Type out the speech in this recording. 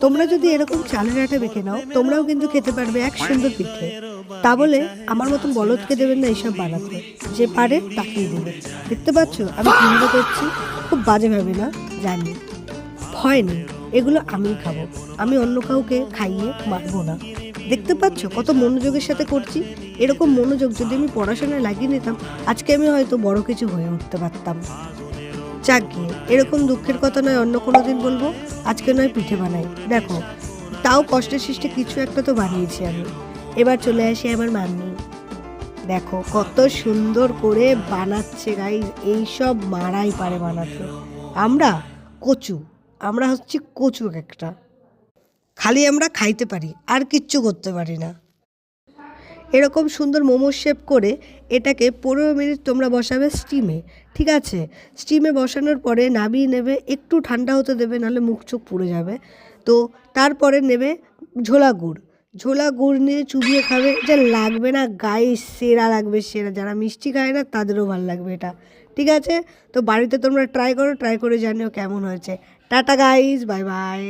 তোমরা যদি এরকম চালের আটা মেখে নাও তোমরাও কিন্তু খেতে পারবে এক সুন্দর পিঠে। তা বলে আমার মতন বলদকে দেবেন না এইসব বানাতে, যে পারে তাকেই দেবে। দেখতে পাচ্ছ আমি কিভাবে করছি, খুব বাজে ভাবে না জানি, ভয় নেই, এগুলো আমিই খাবো, আমি অন্য কাউকে খাইয়ে মারবো না। দেখতে পাচ্ছ কত মনোযোগের সাথে করছি। এরকম মনোযোগ যদি আমি পড়াশোনায় লাগিয়ে নিতাম আজকে আমি হয়তো বড় কিছু হয়ে উঠতে পারতাম। যাক গিয়ে, এরকম দুঃখের কথা নয় অন্য কোনো দিন বলবো, আজকে নয় পিঠে বানাই। দেখো তাও কষ্টের সৃষ্টি কিছু একটা তো বানিয়েছি আমি। এবার চলে আসি আমার মাম্মি, দেখো কত সুন্দর করে বানাচ্ছে গাইস, এইসব মারাই পারে বানাতে। আমরা কচু, আমরা হচ্ছে কচু একটা, খালি আমরা খাইতে পারি আর কিচ্ছু করতে পারি না। এরকম সুন্দর মোমোর শেপ করে এটাকে 15 মিনিট তোমরা বসাবে স্টিমে, ঠিক আছে? স্টিমে বসানোর পরে নামিয়ে নেবে, একটু ঠান্ডা হতে দেবে নাহলে মুখ চোখ পুড়ে যাবে। তো তারপরে নেবে ঝোলা গুড়, ঝোলা গুড় নিয়ে চুবিয়ে খাবে, যা লাগবে না গায়ে, সেরা লাগবে সেরা। যারা মিষ্টি খায় না তাদেরও ভালো লাগবে এটা, ঠিক আছে? তো বাড়িতে তোমরা ট্রাই করো, ট্রাই করে জানিও কেমন হয়েছে। Tata guys, bye bye.